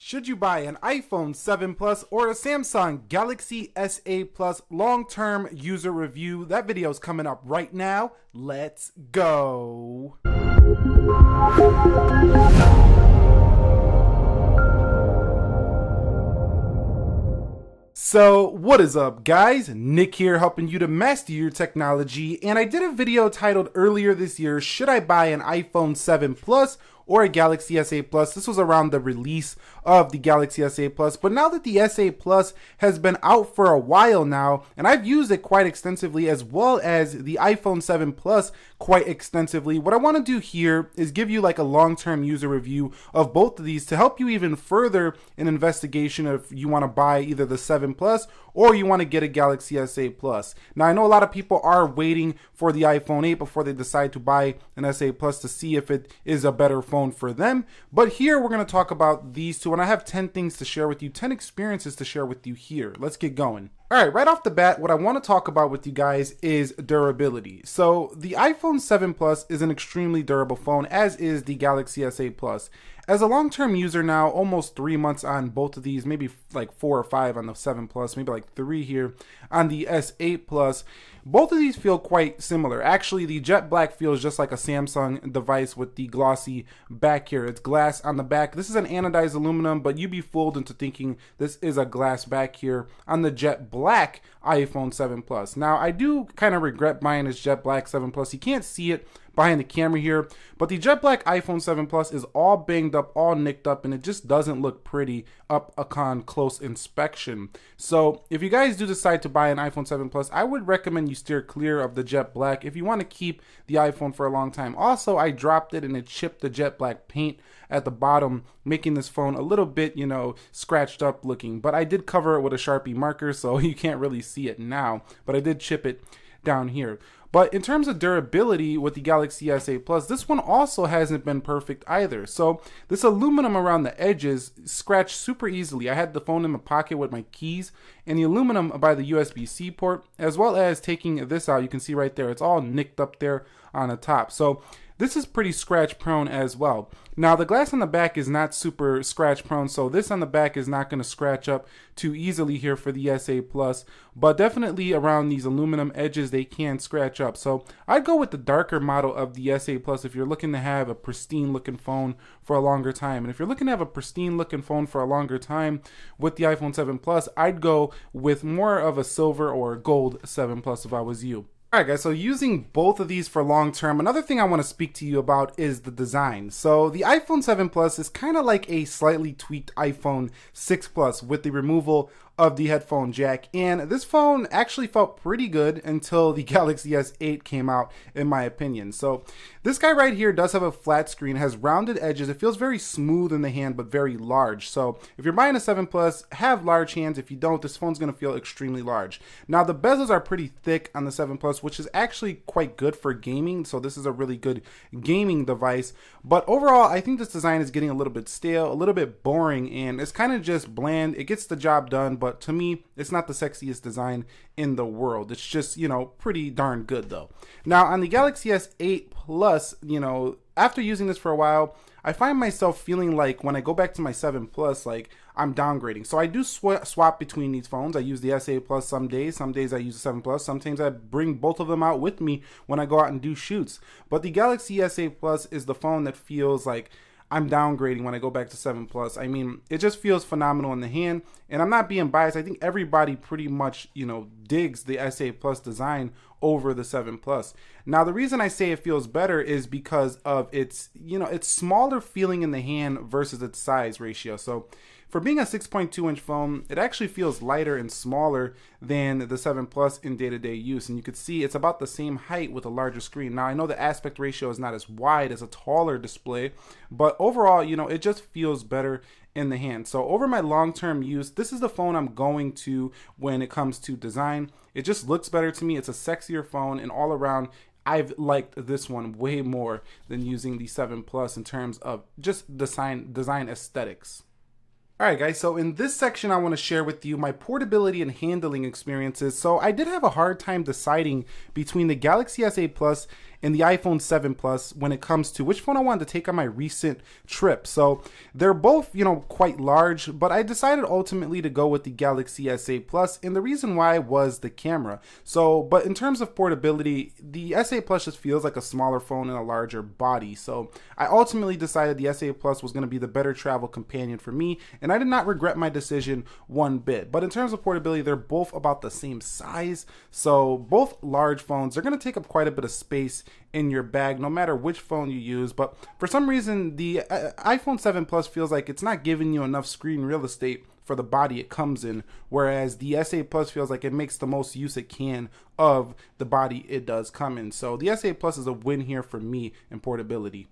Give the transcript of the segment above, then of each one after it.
Should you buy an iPhone 7 Plus or a Samsung Galaxy S8 Plus? Long-term user review. That video is coming up right now. Let's go. So what is up, guys? Nick here, helping you to master your technology, and I did a video titled earlier this year, should I buy an iPhone 7 Plus or a Galaxy S8 Plus? This was around the release of the Galaxy S8 Plus, but now that the S8 Plus has been out for a while now, and I've used it quite extensively, as well as the iPhone 7 Plus quite extensively, what I want to do here is give you like a long-term user review of both of these to help you even further an investigation if you want to buy either the 7 Plus or you want to get a Galaxy S8 Plus. Now, I know a lot of people are waiting for the iPhone 8 before they decide to buy an S8 Plus to see if it is a better phone for them, but here we're going to talk about these two, and I have 10 things to share with you, 10 experiences to share with you here. Let's get going. All right, right off the bat, what I want to talk about with you guys is durability. So the iPhone 7 Plus is an extremely durable phone, as is the Galaxy S8 Plus. As a long-term user now, almost 3 months on both of these, maybe like 4 or 5 on the 7 Plus, maybe like 3 here on the S8 Plus, both of these feel quite similar. Actually, the jet black feels just like a Samsung device with the glossy back here. It's glass on the back. This is an anodized aluminum, but you'd be fooled into thinking this is a glass back here on the jet black iPhone 7 Plus. Now, I do kind of regret buying this jet black 7 Plus. You can't see it behind the camera here, but the jet black iPhone 7 Plus is all banged up, all nicked up, and it just doesn't look pretty up upon close inspection. So if you guys do decide to buy an iPhone 7 Plus, I would recommend you steer clear of the jet black if you want to keep the iPhone for a long time. Also, I dropped it and it chipped the jet black paint at the bottom, making this phone a little bit, scratched up looking, but I did cover it with a Sharpie marker, so you can't really see it now, but I did chip it down here. But in terms of durability with the Galaxy S8 Plus, this one also hasn't been perfect either. So this aluminum around the edges scratched super easily. I had the phone in my pocket with my keys, and the aluminum by the USB-C port, as well as taking this out, you can see right there, it's all nicked up there on the top. So this is pretty scratch prone as well. Now the glass on the back is not super scratch prone, so this on the back is not going to scratch up too easily here for the S8 Plus, but definitely around these aluminum edges they can scratch up. So I'd go with the darker model of the S8 Plus if you're looking to have a pristine looking phone for a longer time. And if you're looking to have a pristine looking phone for a longer time with the iPhone 7 Plus, I'd go with more of a silver or gold 7 Plus if I was you. Alright guys, so using both of these for long term, another thing I want to speak to you about is the design. So the iPhone 7 Plus is kind of like a slightly tweaked iPhone 6 Plus with the removal of the headphone jack, and this phone actually felt pretty good until the Galaxy S8 came out, in my opinion. So this guy right here does have a flat screen, has rounded edges, it feels very smooth in the hand but very large. So if you're buying a 7 Plus, have large hands. If you don't, this phone's going to feel extremely large. Now the bezels are pretty thick on the 7 Plus, which is actually quite good for gaming, so this is a really good gaming device. But overall, I think this design is getting a little bit stale, a little bit boring, and it's kind of just bland. It gets the job done, but to me, it's not the sexiest design in the world. It's just, pretty darn good though. Now on the Galaxy S8 Plus, after using this for a while, I find myself feeling like when I go back to my 7 Plus, like I'm downgrading. So I do swap between these phones. I use the S8 Plus some days I use the 7 Plus. Sometimes I bring both of them out with me when I go out and do shoots. But the Galaxy S8 Plus is the phone that feels like I'm downgrading when I go back to 7 Plus. I mean, it just feels phenomenal in the hand, and I'm not being biased. I think everybody pretty much, digs the S8 Plus design over the 7 Plus. Now, the reason I say it feels better is because of its, it's smaller feeling in the hand versus its size ratio. So for being a 6.2 inch phone, it actually feels lighter and smaller than the 7 Plus in day-to-day use. And you can see it's about the same height with a larger screen. Now, I know the aspect ratio is not as wide as a taller display, but overall, it just feels better in the hand. So over my long-term use, this is the phone I'm going to when it comes to design. It just looks better to me. It's a sexier phone, and all around, I've liked this one way more than using the 7 Plus in terms of just design aesthetics. Alright guys, so in this section I want to share with you my portability and handling experiences. So I did have a hard time deciding between the Galaxy S8 Plus and the iPhone 7 Plus when it comes to which phone I wanted to take on my recent trip. So they're both, quite large, but I decided ultimately to go with the Galaxy S8 Plus, and the reason why was the camera. So, but in terms of portability, the S8 Plus just feels like a smaller phone and a larger body. So I ultimately decided the S8 Plus was going to be the better travel companion for me, and I did not regret my decision one bit. But in terms of portability, they're both about the same size. So both large phones, they're going to take up quite a bit of space in your bag no matter which phone you use. But for some reason, the iPhone 7 Plus feels like it's not giving you enough screen real estate for the body it comes in, whereas the S8 Plus feels like it makes the most use it can of the body it does come in. So the S8 Plus is a win here for me in portability.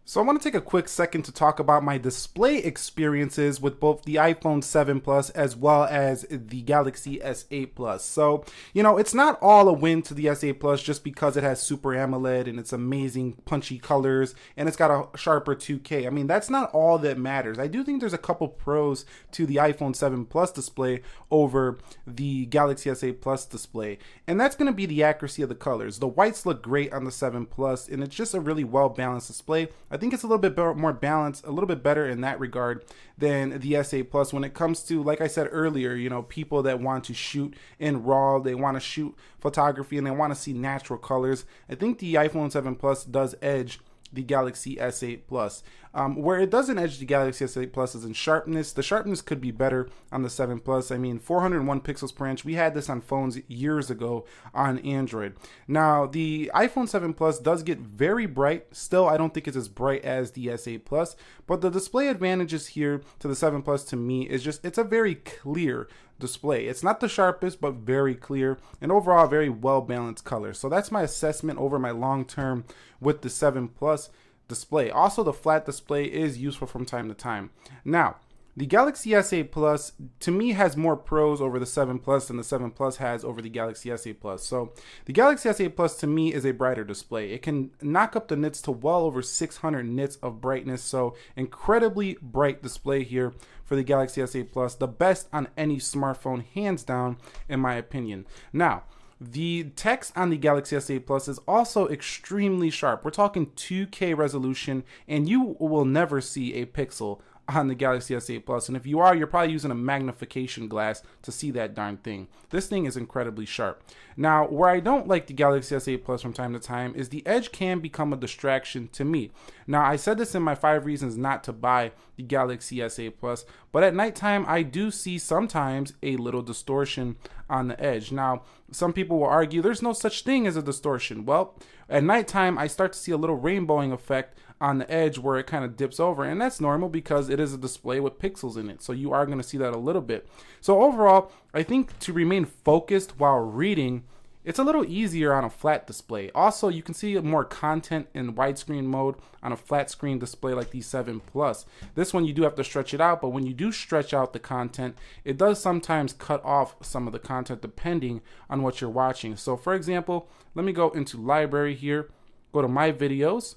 So I want to take a quick second to talk about my display experiences with both the iPhone 7 Plus as well as the Galaxy S8 Plus. So, it's not all a win to the S8 Plus just because it has Super AMOLED and it's amazing punchy colors and it's got a sharper 2K. I mean, that's not all that matters. I do think there's a couple pros to the iPhone 7 Plus display over the Galaxy S8 Plus display, and that's going to be the accuracy of the colors. The whites look great on the 7 Plus, and it's just a really well-balanced display. I think it's a little bit more balanced, a little bit better in that regard than the S8 Plus when it comes to, like I said earlier, people that want to shoot in RAW, they want to shoot photography, and they want to see natural colors. I think the iPhone 7 Plus does edge the Galaxy S8 Plus. Where it doesn't edge the Galaxy S8 Plus is in sharpness. The sharpness could be better on the 7 Plus. I mean, 401 pixels per inch. We had this on phones years ago on Android. Now, the iPhone 7 Plus does get very bright. Still, I don't think it's as bright as the S8 Plus, but the display advantages here to the 7 Plus to me is just, it's a very clear display. It's not the sharpest, but very clear, and overall very well balanced color. So that's my assessment over my long term with the 7 Plus display. Also, the flat display is useful from time to time. Now, the Galaxy S8 Plus to me has more pros over the 7 Plus than the 7 Plus has over the Galaxy S8 Plus. So the Galaxy S8 Plus to me is a brighter display. It can knock up the nits to well over 600 nits of brightness. So incredibly bright display here for the Galaxy S8 Plus. The best on any smartphone, hands down, in my opinion. Now, the text on the Galaxy S8 Plus is also extremely sharp. We're talking 2K resolution, and you will never see a pixel on the Galaxy S8 Plus, and if you are, you're probably using a magnification glass to see that darn thing. This thing is incredibly sharp. Now, where I don't like the Galaxy S8 Plus from time to time is the edge can become a distraction to me. Now, I said this in my 5 reasons not to buy the Galaxy S8 Plus, but at nighttime, I do see sometimes a little distortion on the edge. Now, some people will argue there's no such thing as a distortion. Well, at nighttime, I start to see a little rainbowing effect on the edge where it kind of dips over, and that's normal because it is a display with pixels in it, so you are going to see that a little bit. So overall, I think to remain focused while reading, it's a little easier on a flat display. Also, you can see more content in widescreen mode on a flat screen display like the 7 Plus. This one you do have to stretch it out, but when you do stretch out the content, it does sometimes cut off some of the content depending on what you're watching. So for example, let me go into library here, go to my videos,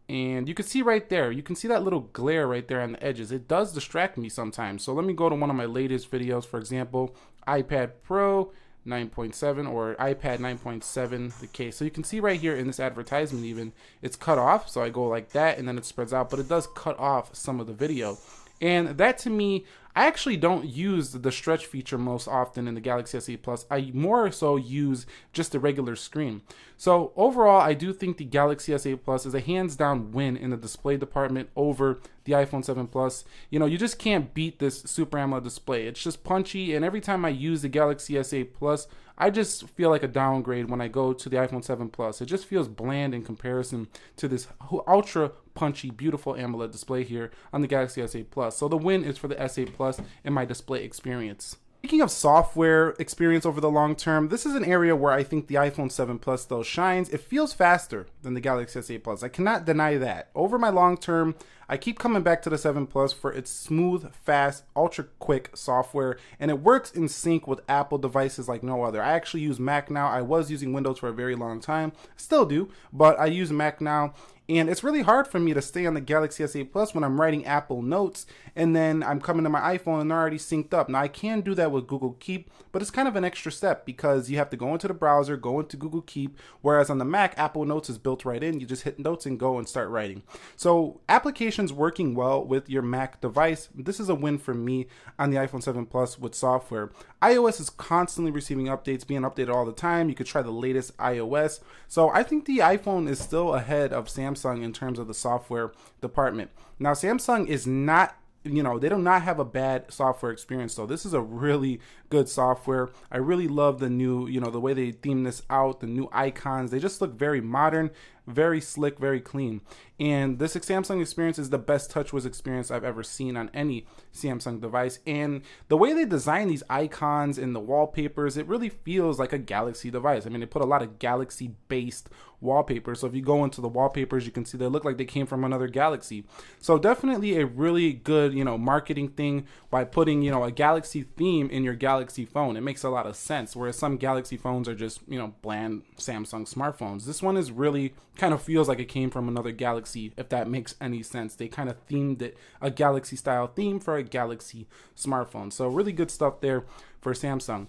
and you can see right there, you can see that little glare right there on the edges. It does distract me sometimes. So let me go to one of my latest videos, for example, iPad Pro 9.7 or iPad 9.7, the case. So you can see right here in this advertisement even, it's cut off. So I go like that and then it spreads out, but it does cut off some of the video. And that to me, I actually don't use the stretch feature most often in the Galaxy S8 Plus. I more so use just the regular screen. So overall, I do think the Galaxy S8 Plus is a hands down win in the display department over the iPhone 7 Plus. You know, you just can't beat this Super AMOLED display. It's just punchy, and every time I use the Galaxy S8 Plus, I just feel like a downgrade when I go to the iPhone 7 Plus. It just feels bland in comparison to this ultra punchy, beautiful AMOLED display here on the Galaxy S8 Plus. So the win is for the S8 Plus in my display experience. Speaking of software experience over the long term, this is an area where I think the iPhone 7 Plus still shines. It feels faster than the Galaxy S8 Plus. I cannot deny that. Over my long term, I keep coming back to the 7 Plus for its smooth, fast, ultra quick software, and it works in sync with Apple devices like no other. I actually use Mac now. I was using Windows for a very long time, still do, but I use Mac now. And it's really hard for me to stay on the Galaxy S8 Plus when I'm writing Apple Notes and then I'm coming to my iPhone and they're already synced up. Now I can do that with Google Keep, but it's kind of an extra step because you have to go into the browser, go into Google Keep, whereas on the Mac, Apple Notes is built right in. You just hit Notes and go and start writing. So applications working well with your Mac device, this is a win for me on the iPhone 7 Plus with software. iOS is constantly receiving updates, being updated all the time. You could try the latest iOS. So I think the iPhone is still ahead of Samsung in terms of the software department. Now, Samsung is not, they do not have a bad software experience, so this is a really good software. I really love the new, the way they theme this out, the new icons. They just look very modern, very slick, very clean. And this Samsung experience is the best TouchWiz experience I've ever seen on any Samsung device. And the way they design these icons and the wallpapers, it really feels like a Galaxy device. I mean, they put a lot of Galaxy-based wallpapers. So if you go into the wallpapers, you can see they look like they came from another Galaxy. So definitely a really good, marketing thing by putting, a Galaxy theme in your Galaxy phone. It makes a lot of sense, whereas some Galaxy phones are just, bland Samsung smartphones. This one is really kind of feels like it came from another Galaxy, if that makes any sense. They kind of themed it a Galaxy style theme for a Galaxy smartphone. So really good stuff there for Samsung.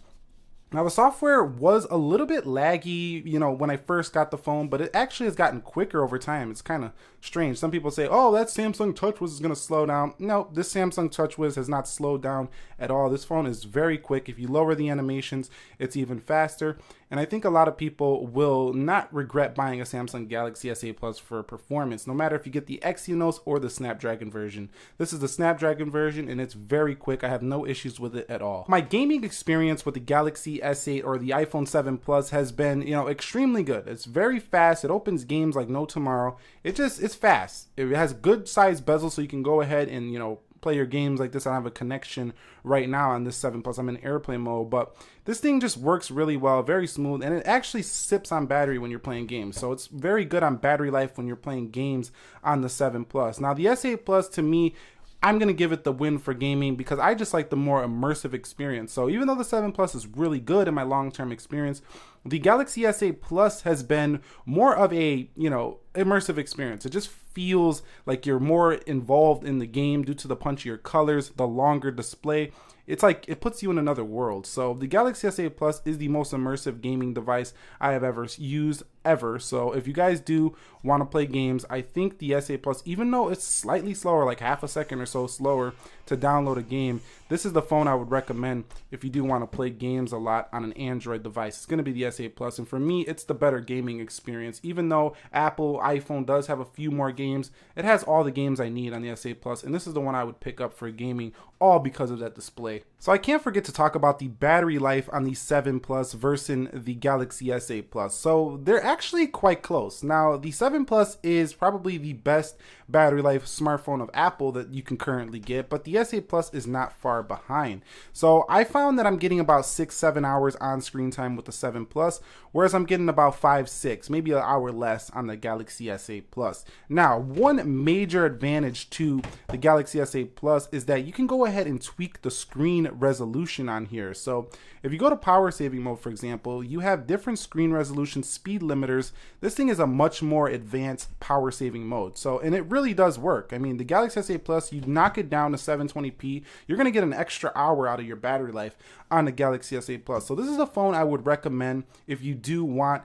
Now the software was a little bit laggy, when I first got the phone, but it actually has gotten quicker over time. It's kind of strange. Some people say, oh, that Samsung TouchWiz is going to slow down. No, this Samsung TouchWiz has not slowed down at all. This phone is very quick. If you lower the animations, it's even faster. And I think a lot of people will not regret buying a Samsung Galaxy S8 Plus for performance, no matter if you get the Exynos or the Snapdragon version. This is the Snapdragon version, and it's very quick. I have no issues with it at all. My gaming experience with the Galaxy S8 or the iPhone 7 Plus has been, extremely good. It's very fast. It opens games like no tomorrow. It's fast. It has good sized bezel, so you can go ahead and, play your games like this. I don't have a connection right now on this 7 Plus. I'm in airplane mode, but this thing just works really well, very smooth, and it actually sips on battery when you're playing games. So it's very good on battery life when you're playing games on the 7 Plus. Now the S8 Plus, to me, I'm going to give it the win for gaming because I just like the more immersive experience. So even though the 7 Plus is really good in my long-term experience, the Galaxy S8 Plus has been more of a, immersive experience. It just feels like you're more involved in the game due to the punchier colors, the longer display. It's like it puts you in another world. So the Galaxy S8 Plus is the most immersive gaming device I have ever used ever. So if you guys do want to play games, I think the S8 Plus, even though it's slightly slower, like half a second or so slower to download a game, this is the phone I would recommend if you do want to play games a lot on an Android device. It's going to be the S8 Plus, and for me, it's the better gaming experience. Even though Apple iPhone does have a few more games, it has all the games I need on the S8 Plus, and this is the one I would pick up for gaming, all because of that display. So I can't forget to talk about the battery life on the 7 Plus versus the Galaxy S8 Plus. So they're actually quite close. Now, the 7 Plus is probably the best battery life smartphone of Apple that you can currently get, but the S8 Plus is not far behind. So I found that I'm getting about 6-7 hours on screen time with the 7 Plus, whereas I'm getting about 5-6, maybe an hour less on the Galaxy S8 Plus. Now, one major advantage to the Galaxy S8 Plus is that you can go ahead and tweak the screen resolution on here. So if you go to power saving mode, for example, you have different screen resolution speed limiters. This thing is a much more advanced power saving mode. So, and it really does work. I mean, the Galaxy S8 Plus, you knock it down to 720p, you're going to get an extra hour out of your battery life on the Galaxy S8 Plus. So this is a phone I would recommend if you do want,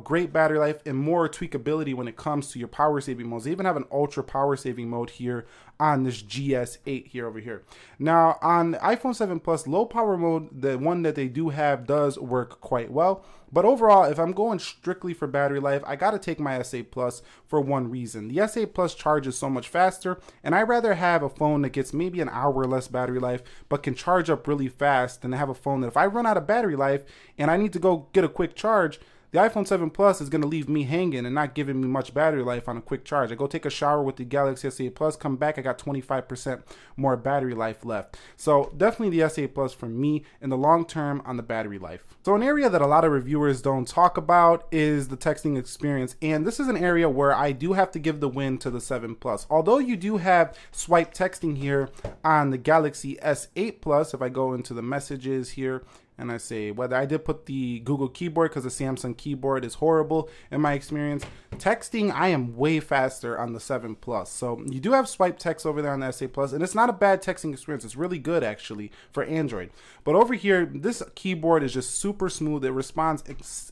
great battery life and more tweakability when it comes to your power saving modes. They even have an ultra power saving mode here on this GS8 here over here. Now on the iPhone 7 Plus, low power mode, the one that they do have, does work quite well. But overall, if I'm going strictly for battery life, I got to take my S8 Plus for one reason. The S8 Plus charges so much faster, and I'd rather have a phone that gets maybe an hour less battery life, but can charge up really fast than to have a phone that if I run out of battery life and I need to go get a quick charge, the iPhone 7 Plus is going to leave me hanging and not giving me much battery life on a quick charge. I go take a shower with the Galaxy S8 Plus, come back, I got 25% more battery life left. So definitely the S8 Plus for me in the long term on the battery life. So an area that a lot of reviewers don't talk about is the texting experience, and this is an area where I do have to give the win to the 7 Plus. Although you do have swipe texting here on the Galaxy S8 Plus, if I go into the messages here and I say whether I did put the Google keyboard because the Samsung keyboard is horrible in my experience. Texting, I am way faster on the 7 Plus. So you do have swipe text over there on the S8 Plus, and it's not a bad texting experience. It's really good actually for Android. But over here, this keyboard is just super smooth. It responds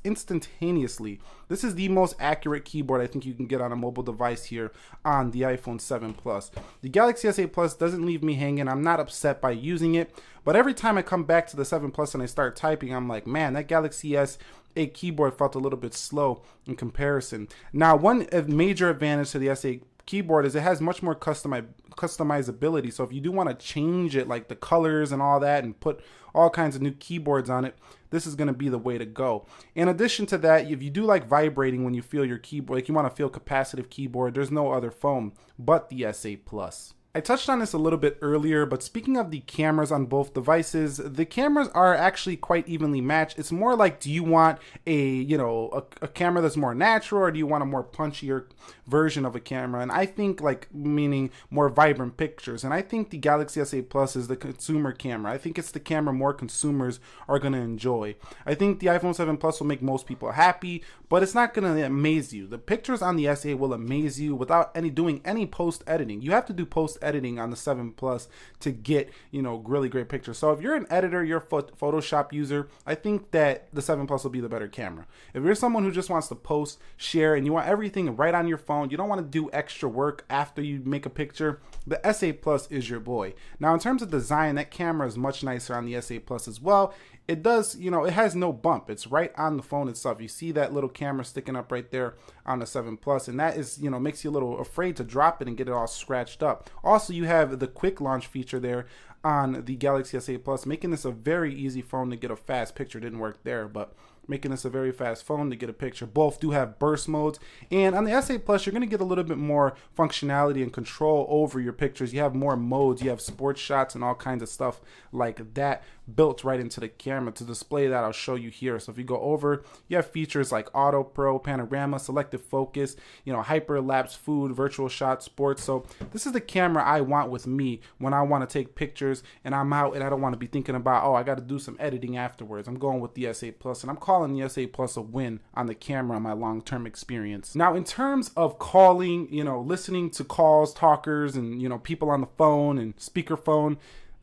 instantaneously. This is the most accurate keyboard I think you can get on a mobile device here on the iPhone 7 Plus. The Galaxy S8 Plus doesn't leave me hanging. I'm not upset by using it, but every time I come back to the 7 Plus and I start typing, I'm like, man, that Galaxy S8 keyboard felt a little bit slow in comparison. Now, one major advantage to the S8 keyboard is it has much more customizability. So if you do want to change it, like the colors and all that, and put all kinds of new keyboards on it, this is going to be the way to go. In addition to that, if you do like vibrating when you feel your keyboard, like you want to feel capacitive keyboard, there's no other phone but the S8 Plus. I touched on this a little bit earlier, but speaking of the cameras on both devices, the cameras are actually quite evenly matched. It's more like, do you want a camera that's more natural, or do you want a more punchier version of a camera? And I think, like, meaning more vibrant pictures. And I think the Galaxy S8 Plus is the consumer camera. I think it's the camera more consumers are going to enjoy. I think the iPhone 7 Plus will make most people happy, but it's not going to amaze you. The pictures on the S8 will amaze you without doing any post editing. You have to do post editing on the 7 Plus to get, really great pictures. So if you're an editor, you're a Photoshop user, I think that the 7 Plus will be the better camera. If you're someone who just wants to post, share, and you want everything right on your phone, you don't want to do extra work after you make a picture, the S8 Plus is your boy. Now, in terms of design, that camera is much nicer on the S8 Plus as well. It does, it has no bump. It's right on the phone itself. You see that little camera sticking up right there on the 7 Plus, and that is, makes you a little afraid to drop it and get it all scratched up. Also, you have the quick launch feature there on the Galaxy S8 Plus, making this a very easy phone to get a fast picture. Didn't work there, but making this a very fast phone to get a picture. Both do have burst modes, and on the S8 Plus, you're going to get a little bit more functionality and control over your pictures. You have more modes. You have sports shots and all kinds of stuff like that built right into the camera. To display that, I'll show you here. So if you go over, you have features like Auto Pro, Panorama, Selective Focus, Hyperlapse, Food, Virtual Shot, Sports. So this is the camera I want with me when I want to take pictures and I'm out and I don't want to be thinking about, I got to do some editing afterwards. I'm going with the S8 Plus, and I'm calling the S8 Plus a win on the camera on my long-term experience. Now, in terms of calling, listening to calls, talkers, and, people on the phone and speakerphone,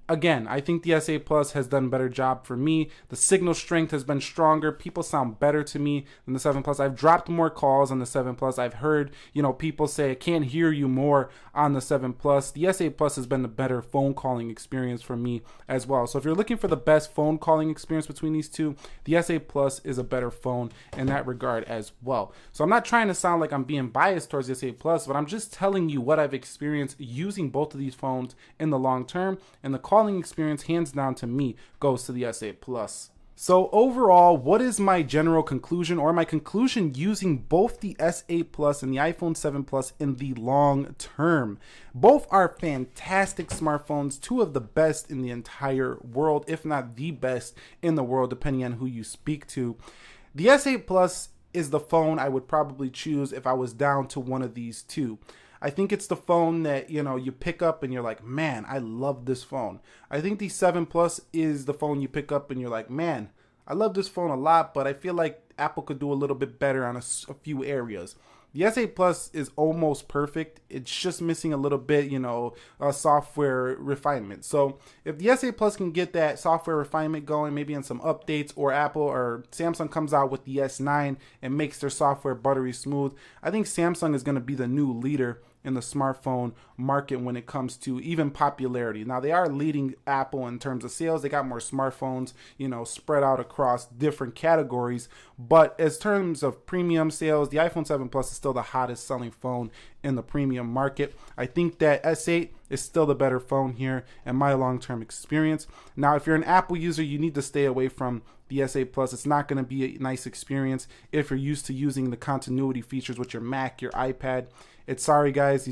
again, I think the S8 Plus has done a better job for me. The signal strength has been stronger. People sound better to me than the 7 Plus. I've dropped more calls on the 7 Plus. I've heard, people say I can't hear you more on the 7 Plus. The S8 Plus has been the better phone calling experience for me as well. So if you're looking for the best phone calling experience between these two, the S8 Plus is a better phone in that regard as well. So I'm not trying to sound like I'm being biased towards the S8 Plus, but I'm just telling you what I've experienced using both of these phones in the long term, and the calling experience, hands down to me, goes to the S8 Plus. So overall, what is my general conclusion, or my conclusion using both the S8 Plus and the iPhone 7 Plus in the long term? Both are fantastic smartphones, two of the best in the entire world, if not the best in the world, depending on who you speak to. The S8 Plus is the phone I would probably choose if I was down to one of these two. I think it's the phone that, you pick up and you're like, man, I love this phone. I think the 7 Plus is the phone you pick up and you're like, man, I love this phone a lot, but I feel like Apple could do a little bit better on a few areas. The S8 Plus is almost perfect. It's just missing a little bit, software refinement. So if the S8 Plus can get that software refinement going, maybe in some updates, or Apple or Samsung comes out with the S9 and makes their software buttery smooth, I think Samsung is going to be the new leader in the smartphone market when it comes to even popularity. Now, they are leading Apple in terms of sales. They got more smartphones, you know, spread out across different categories. But as terms of premium sales, the iPhone 7 Plus is still the hottest selling phone in the premium market. I think that S8 is still the better phone here in my long-term experience. Now, if you're an Apple user, you need to stay away from the S8 Plus. It's not going to be a nice experience if you're used to using the continuity features with your Mac, your iPad. It's sorry guys,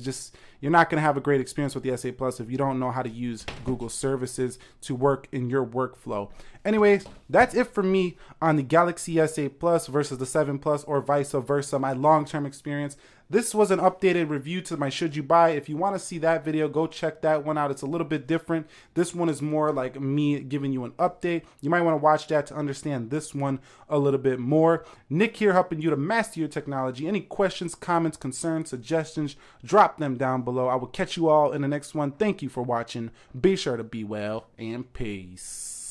you're not going to have a great experience with the S8 Plus if you don't know how to use Google services to work in your workflow. Anyways, that's it for me on the Galaxy S8 Plus versus the 7 Plus, or vice versa, my long-term experience. This was an updated review to my Should You Buy. If you want to see that video, go check that one out. It's a little bit different. This one is more like me giving you an update. You might want to watch that to understand this one a little bit more. Nick here, helping you to master your technology. Any questions, comments, concerns, suggestions, drop them down below. I will catch you all in the next one. Thank you for watching. Be sure to be well, and peace.